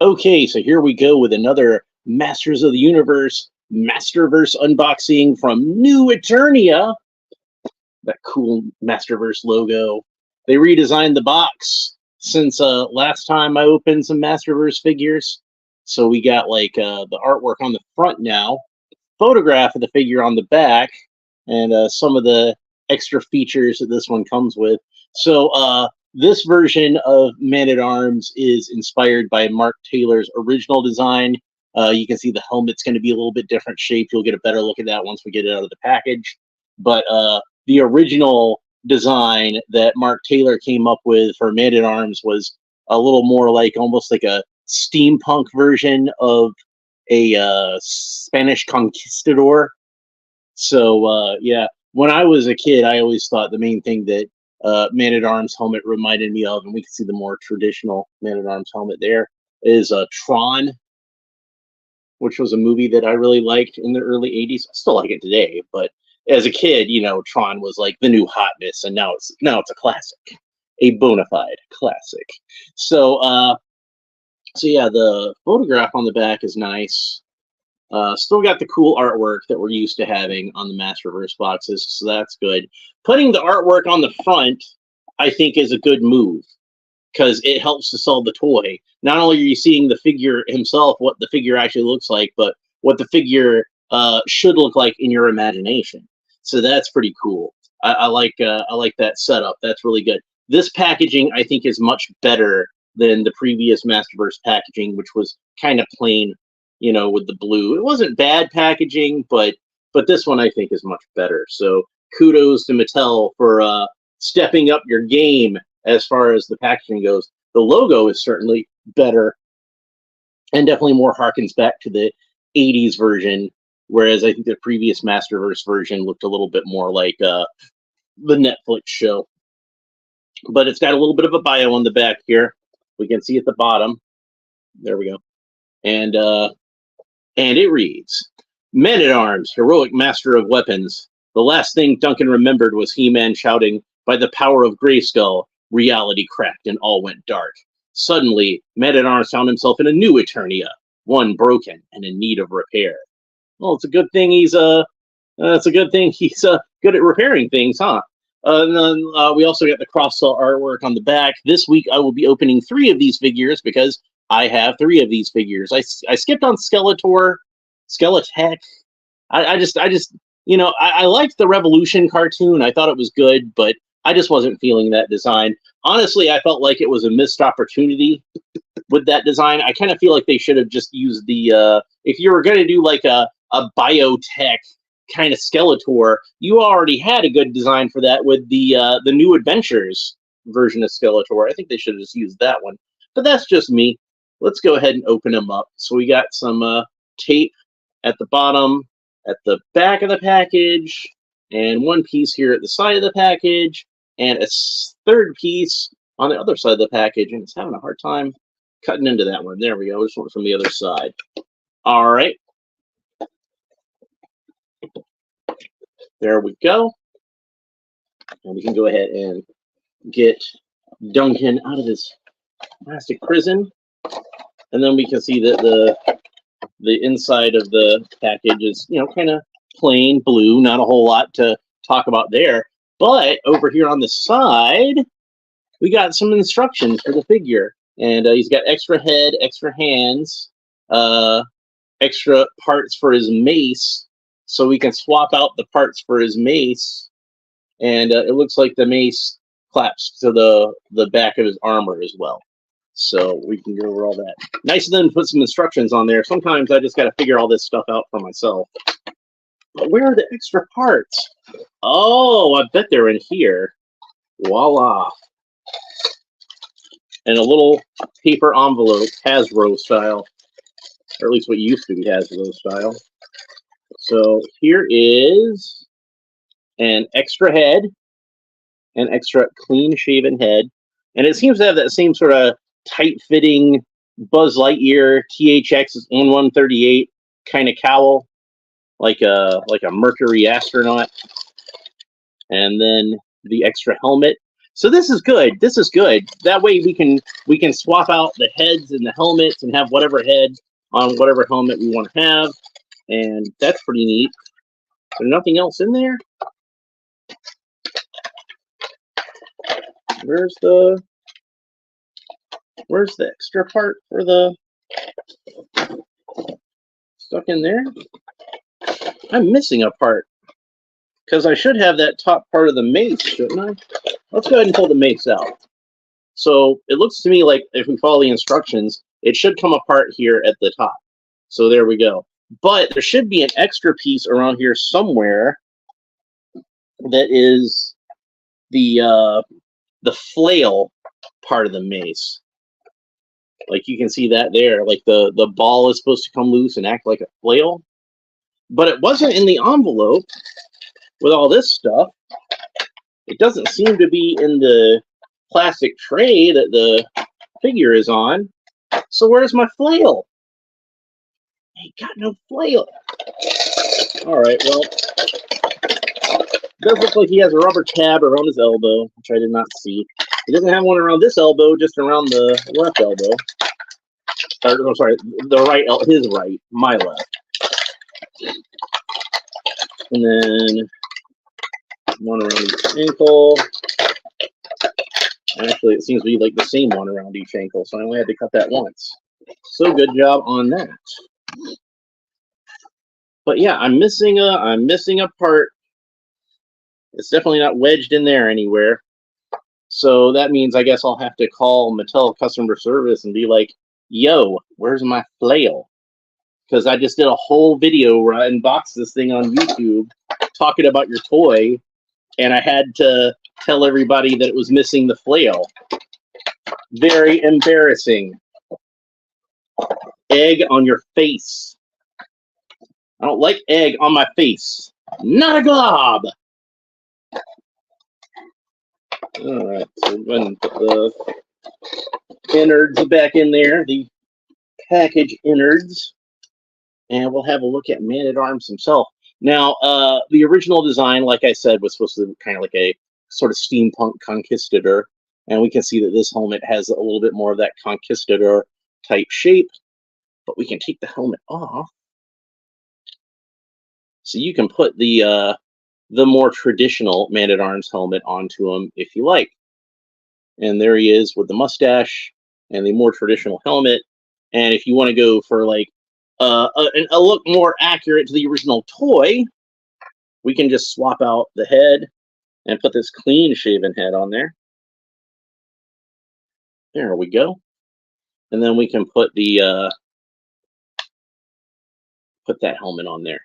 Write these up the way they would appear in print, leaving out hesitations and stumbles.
Okay, so here we go with another Masters of the Universe Masterverse unboxing from New Eternia. That cool Masterverse logo. They redesigned the box since last time I opened some Masterverse figures. So we got like the artwork on the front now, photograph of the figure on the back, and some of the extra features that this one comes with. So this version of Man at Arms is inspired by Mark Taylor's original design. You can see the helmet's going to be a little bit different shape. You'll get a better look at that once we get it out of the package. But the original design that Mark Taylor came up with for Man at Arms was a little more like almost like a steampunk version of a Spanish conquistador. So yeah, when I was a kid, I always thought the main thing that Man at Arms helmet reminded me of, and we can see the more traditional Man at Arms helmet there, is Tron, which was a movie that I really liked in the early '80s. I still like it today, but as a kid, you know, Tron was like the new hotness, and now it's a classic, a bona fide classic. So so yeah, the photograph on the back is nice. Still got the cool artwork that we're used to having on the Masterverse boxes, so that's good. Putting the artwork on the front, I think, is a good move because it helps to sell the toy. Not only are you seeing the figure himself, what the figure actually looks like, but what the figure should look like in your imagination. So that's pretty cool. I like that setup. That's really good. This packaging, I think, is much better than the previous Masterverse packaging, which was kind of plain, you know, with the blue. It wasn't bad packaging, but this one I think is much better. So kudos to Mattel for stepping up your game as far as the packaging goes. The logo is certainly better and definitely more harkens back to the '80s version, whereas I think the previous Masterverse version looked a little bit more like the Netflix show. But it's got a little bit of a bio on the back here. We can see at the bottom. There we go. And it reads, Men at Arms, heroic master of weapons. The last thing Duncan remembered was He-Man shouting, by the power of Grayskull, reality cracked and all went dark. Suddenly, Men at Arms found himself in a new Eternia, one broken and in need of repair. Well, it's a good thing he's good at repairing things, huh? And then we also got the cross-sell artwork on the back. This week I will be opening 3 of these figures because I have 3 of these figures. I skipped on Skeletor, Skeletech. I just you know, I liked the Revolution cartoon. I thought it was good, but I just wasn't feeling that design. Honestly, I felt like it was a missed opportunity with that design. I kind of feel like they should have just used the if you were going to do like a biotech kind of Skeletor, you already had a good design for that with the New Adventures version of Skeletor. I think they should have just used that one. But that's just me. Let's go ahead and open them up. So we got some tape at the bottom, at the back of the package, and one piece here at the side of the package, and a third piece on the other side of the package, and it's having a hard time cutting into that one. There we go. Just want it from the other side. All right. There we go. And we can go ahead and get Duncan out of his plastic prison. And then we can see that the inside of the package is, you know, kind of plain blue. Not a whole lot to talk about there. But over here on the side, we got some instructions for the figure. And he's got extra head, extra hands, extra parts for his mace. So we can swap out the parts for his mace, and it looks like the mace claps to the back of his armor as well. So we can go over all that. Nice of them to put some instructions on there. Sometimes I just got to figure all this stuff out for myself. But where are the extra parts? Oh, I bet they're in here. Voila. And a little paper envelope, Hasbro style, or at least what used to be Hasbro style. So here is an extra head, an extra clean-shaven head, and it seems to have that same sort of tight-fitting Buzz Lightyear THX 1138 kind of cowl, like a Mercury astronaut. And then the extra helmet. So this is good. This is good. That way we can swap out the heads and the helmets and have whatever head on whatever helmet we want to have, and that's pretty neat. There's nothing else in there. Where's the extra part for the stuck in there? I'm missing a part because I should have that top part of the mace, shouldn't I? Let's go ahead and pull the mace out. So it looks to me like if we follow the instructions, it should come apart here at the top. So there we go. But there should be an extra piece around here somewhere that is the flail part of the mace. Like you can see that there, like the ball is supposed to come loose and act like a flail. But it wasn't in the envelope with all this stuff. It doesn't seem to be in the plastic tray that the figure is on. So where's my flail? I ain't got no flail. All right, well, it does look like he has a rubber tab around his elbow, which I did not see. He doesn't have one around this elbow, just around the left elbow. Or, I'm sorry, the right, his right, my left. And then one around each ankle. Actually, it seems to be like the same one around each ankle, so I only had to cut that once. So good job on that. But yeah, I'm missing a part. It's definitely not wedged in there anywhere. So that means I guess I'll have to call Mattel customer service and be like, yo, where's my flail? Because I just did a whole video where I unboxed this thing on YouTube talking about your toy, and I had to tell everybody that it was missing the flail. Very embarrassing. Egg on your face. I don't like egg on my face. Not a glob! Alright, so we're going to put the innards back in there, the package innards, and we'll have a look at Man-at-Arms himself. Now, the original design, like I said, was supposed to be kind of like a sort of steampunk conquistador, and we can see that this helmet has a little bit more of that conquistador type shape, but we can take the helmet off. So you can put the more traditional Man-at-Arms helmet onto him if you like. And there he is with the mustache and the more traditional helmet. And if you want to go for like a look more accurate to the original toy, we can just swap out the head and put this clean shaven head on there. There we go. And then we can put the put that helmet on there.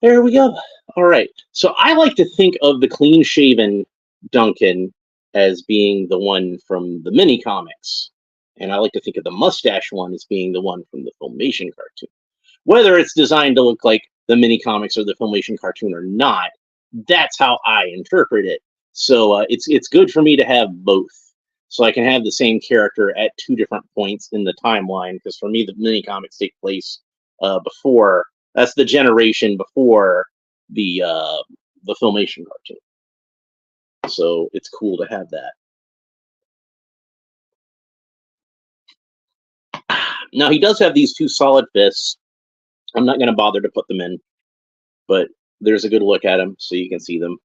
There we go. All right. So I like to think of the clean-shaven Duncan as being the one from the mini comics. And I like to think of the mustache one as being the one from the Filmation cartoon. Whether it's designed to look like the mini comics or the Filmation cartoon or not, that's how I interpret it. So it's good for me to have both. So I can have the same character at two different points in the timeline. Because for me, the mini comics take place before. That's the generation before the Filmation cartoon. So it's cool to have that. Now he does have these two solid fists. I'm not going to bother to put them in, but there's a good look at them so you can see them.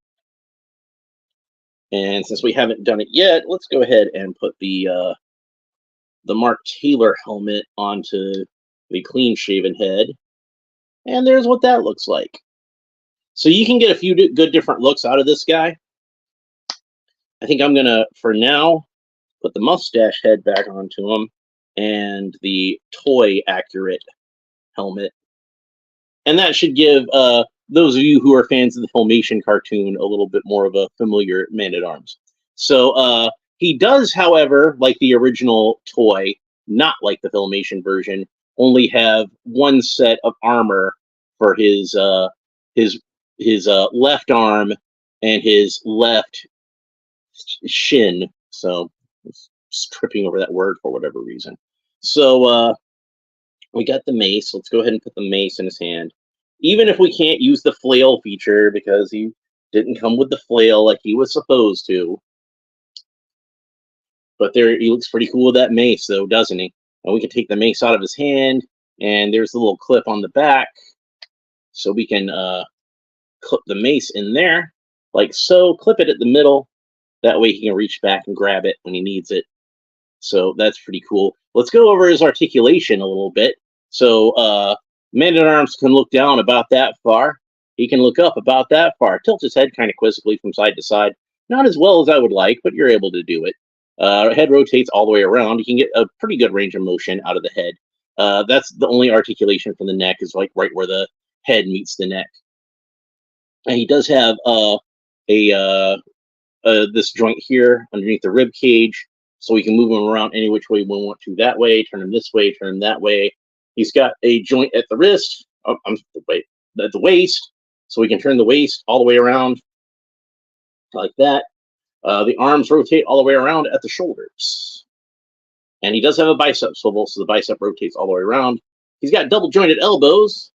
And since we haven't done it yet, let's go ahead and put the Mark Taylor helmet onto the clean-shaven head. And there's what that looks like. So you can get a few good different looks out of this guy. I think I'm going to, for now, put the mustache head back onto him and the toy accurate helmet. And that should give those of you who are fans of the Filmation cartoon a little bit more of a familiar Man-at-Arms. So he does, however, like the original toy, not like the Filmation version, only have one set of armor for his left arm and his left shin. So just tripping over that word for whatever reason. So we got the mace. Let's go ahead and put the mace in his hand. Even if we can't use the flail feature because he Didn't come with the flail like he was supposed to. But there, he looks pretty cool with that mace, though, doesn't he? And we can take the mace out of his hand, and there's the little clip on the back, so we can clip the mace in there, like so. Clip it at the middle. That way he can reach back and grab it when he needs it. So that's pretty cool. Let's go over his articulation a little bit. So Man-at-Arms can look down about that far. He can look up about that far. Tilt his head kind of quizzically from side to side. Not as well as I would like, but you're able to do it. Head rotates all the way around. You can get a pretty good range of motion out of the head. That's the only articulation from the neck, is like right where the head meets the neck. And he does have this joint here underneath the rib cage, so we can move him around any which way we want to. That way, turn him this way, turn him that way. He's got a joint at the wrist, at the waist, so we can turn the waist all the way around like that. The arms rotate all the way around at the shoulders. And he does have a bicep swivel, so the bicep rotates all the way around. He's got double jointed elbows,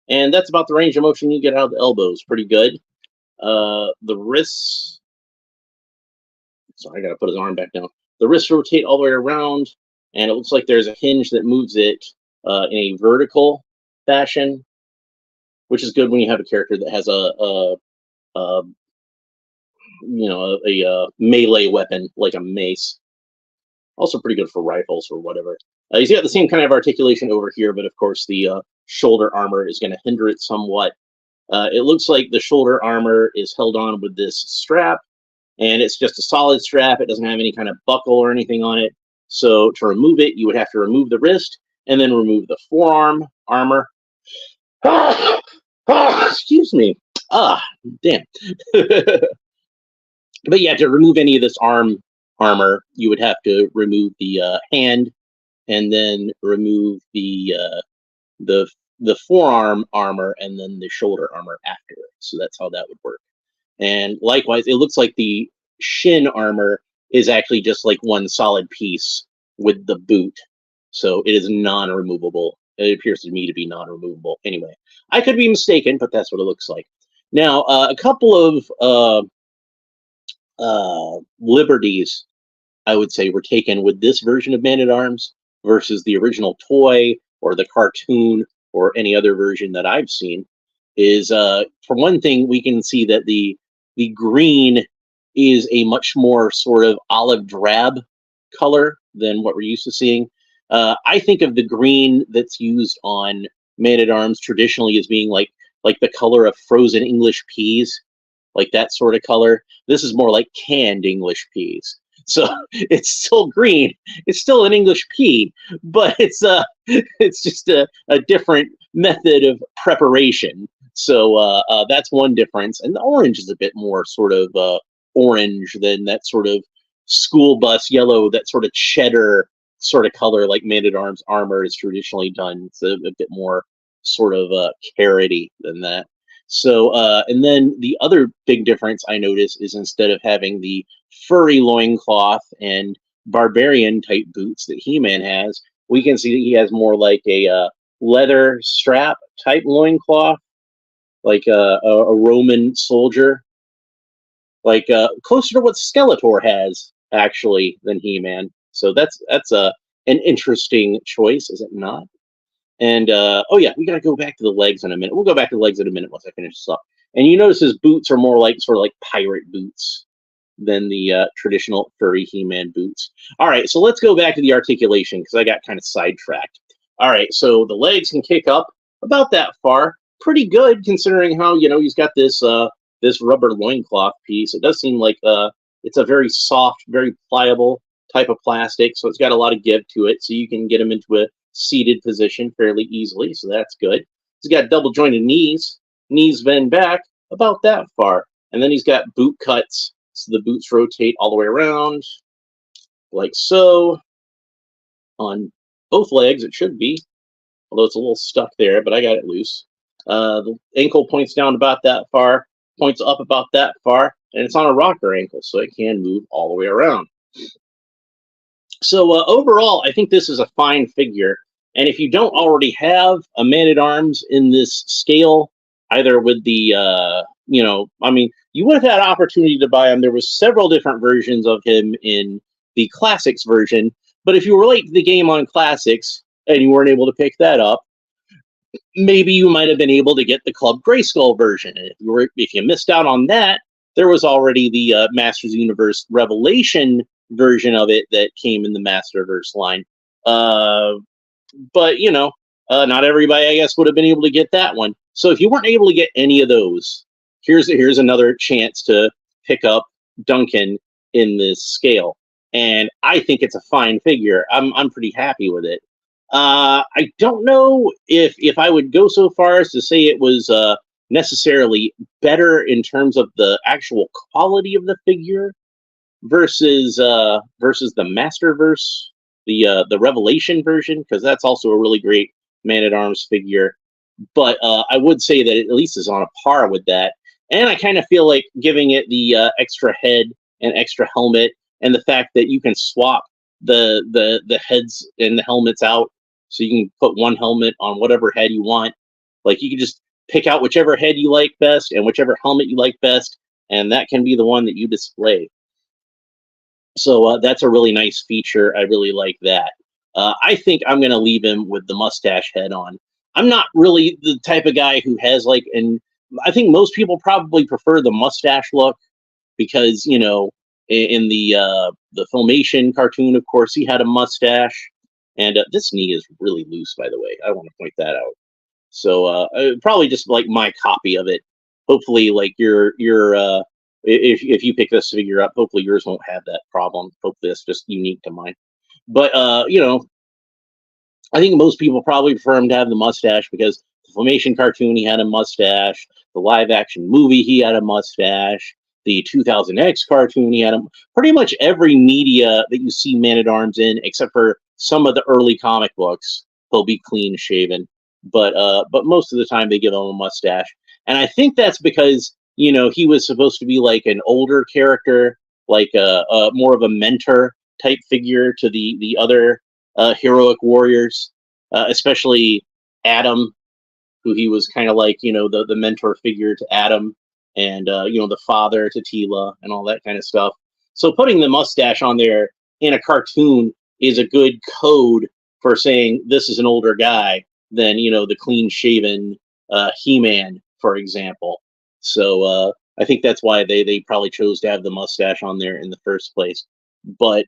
and that's about the range of motion you get out of the elbows. Pretty good. The wrists, sorry, I gotta put his arm back down. The wrists rotate all the way around, and it looks like there's a hinge that moves it in a vertical fashion, which is good when you have a character that has a melee weapon like a mace. Also pretty good for rifles or whatever. He's got the same kind of articulation over here, but of course the shoulder armor is going to hinder it somewhat. It looks like the shoulder armor is held on with this strap, and it's just a solid strap. It doesn't have any kind of buckle or anything on it. So to remove it, you would have to remove the wrist and then remove the forearm armor. Excuse me. Damn. But yeah, to remove any of this armor, you would have to remove the hand, and then remove the forearm armor, and then the shoulder armor after. So that's how that would work. And likewise, it looks like the shin armor is actually just like one solid piece with the boot. So it is non-removable. It appears to me to be non-removable. Anyway, I could be mistaken, but that's what it looks like. Now, a couple of liberties, I would say, were taken with this version of Man-at-Arms versus the original toy or the cartoon or any other version that I've seen. Is for one thing, we can see that the green is a much more sort of olive drab color than what we're used to seeing. I think of the green that's used on Man-at-Arms traditionally as being like the color of frozen English peas, like that sort of color. This is more like canned English peas. So it's still green. It's still an English pea, but it's just a different method of preparation. So that's one difference. And the orange is a bit more sort of orange than that sort of school bus yellow, that sort of cheddar sort of color like Man-at-Arms armor is traditionally done. It's a bit more sort of carroty than that. So, and then the other big difference I notice is instead of having the furry loincloth and barbarian type boots that He-Man has, we can see that he has more like a leather strap type loincloth, like a Roman soldier, like closer to what Skeletor has actually than He-Man. So that's an interesting choice, is it not? And oh yeah, we gotta go back to the legs in a minute. We'll go back to the legs in a minute once I finish this up. And you notice his boots are more like sort of like pirate boots than the traditional furry He-Man boots. All right, so let's go back to the articulation because I got kind of sidetracked. All right, so the legs can kick up about that far. Pretty good considering how, he's got this this rubber loincloth piece. It does seem like it's a very soft, very pliable type of plastic, so it's got a lot of give to it, so you can get him into a seated position fairly easily, so that's good. He's got double jointed knees bend back about that far, and then he's got boot cuts, so the boots rotate all the way around like so on both legs. It should be, although it's a little stuck there, but I got it loose. The ankle points down about that far, points up about that far, and it's on a rocker ankle, so it can move all the way around. So overall, I think this is a fine figure. And if you don't already have a Man-at-Arms in this scale, either with the, you would have had opportunity to buy him. There was several different versions of him in the Classics version, but if you were late to the game on Classics and you weren't able to pick that up, maybe you might have been able to get the Club Grayskull version. And if you missed out on that, there was already the Masters Universe Revelation version of it that came in the Masterverse line. But not everybody, I guess, would have been able to get that one. So if you weren't able to get any of those, here's another chance to pick up Duncan in this scale. And I think it's a fine figure. I'm pretty happy with it. I don't know if I would go so far as to say it was necessarily better in terms of the actual quality of the figure versus the Masterverse, the Revelation version, because that's also a really great Man-at-Arms figure. But I would say that it at least is on a par with that. And I kind of feel like giving it the extra head and extra helmet, and the fact that you can swap the heads and the helmets out, so you can put one helmet on whatever head you want. Like, you can just pick out whichever head you like best and whichever helmet you like best, and that can be the one that you display. So that's a really nice feature. I really like that. I think I'm going to leave him with the mustache head on. I'm not really the type of guy who has and I think most people probably prefer the mustache look because, in the Filmation cartoon, of course, he had a mustache. And this knee is really loose, by the way. I want to point that out. So probably just like my copy of it. Hopefully, like your if you pick this figure up, hopefully yours won't have that problem. Hopefully it's just unique to mine. But I think most people probably prefer him to have the mustache because the Filmation cartoon, he had a mustache. The live action movie, he had a mustache. The 2000X cartoon, he had pretty much every media that you see Man-at-Arms in, except for some of the early comic books, he'll be clean shaven. But most of the time they give him a mustache. And I think that's because, he was supposed to be like an older character, like more of a mentor type figure to the other heroic warriors, especially Adam, who he was kind of like, the mentor figure to Adam, and the father to Tila and all that kind of stuff. So putting the mustache on there in a cartoon is a good code for saying this is an older guy than the clean shaven He-Man, for example. So I think that's why they probably chose to have the mustache on there in the first place. But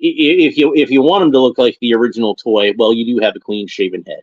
if you want him to look like the original toy, well, you do have a clean shaven head.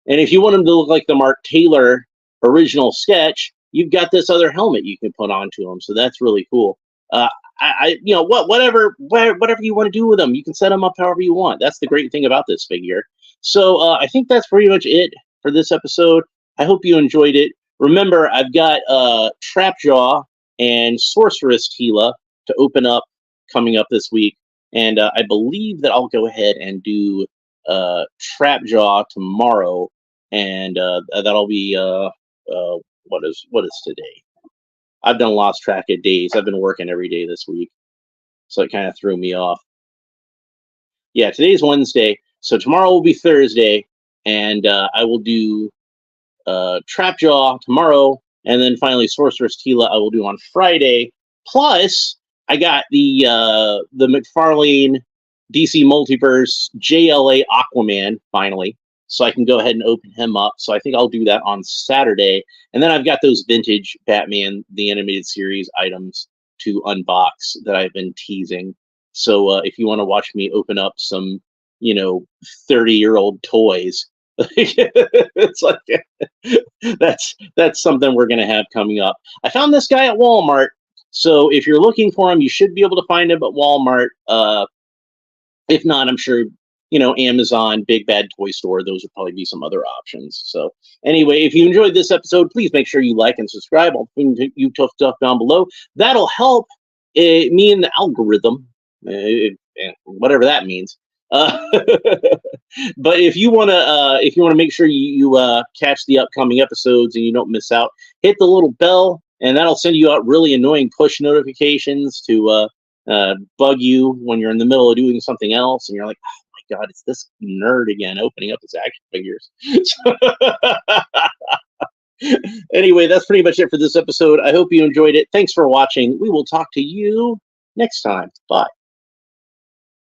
And if you want him to look like the Mark Taylor original sketch, you've got this other helmet you can put onto him. So that's really cool. Whatever you want to do with them, you can set them up however you want. That's the great thing about this figure. So I think that's pretty much it for this episode. I hope you enjoyed it. Remember, I've got Trapjaw and Sorceress Tila to open up coming up this week. And I believe that I'll go ahead and do Trapjaw tomorrow, and that'll be what is today? I've done lost track of days. I've been working every day this week, so it kind of threw me off. Yeah, today's Wednesday, so tomorrow will be Thursday, and I will do Trapjaw tomorrow, and then finally Sorceress Tila I will do on Friday. Plus, I got the McFarlane DC Multiverse JLA Aquaman finally, so I can go ahead and open him up. So I think I'll do that on Saturday, and then I've got those vintage Batman the Animated Series items to unbox that I've been teasing. So if you want to watch me open up some 30-year-old toys, it's like that's something we're gonna have coming up. I found this guy at Walmart, so if you're looking for him, you should be able to find him at Walmart. If not, I'm sure, Amazon, Big Bad Toy Store, those would probably be some other options. So anyway, if you enjoyed this episode, please make sure you like and subscribe. I'll put you tough stuff down below. That'll help me in the algorithm, whatever that means. But if you want to make sure you catch the upcoming episodes and you don't miss out, hit the little bell, and that'll send you out really annoying push notifications to bug you when you're in the middle of doing something else and you're like, oh my god, it's this nerd again opening up his action figures. Anyway, that's pretty much it for this episode. I hope you enjoyed it. Thanks for watching. We will talk to you next time. Bye.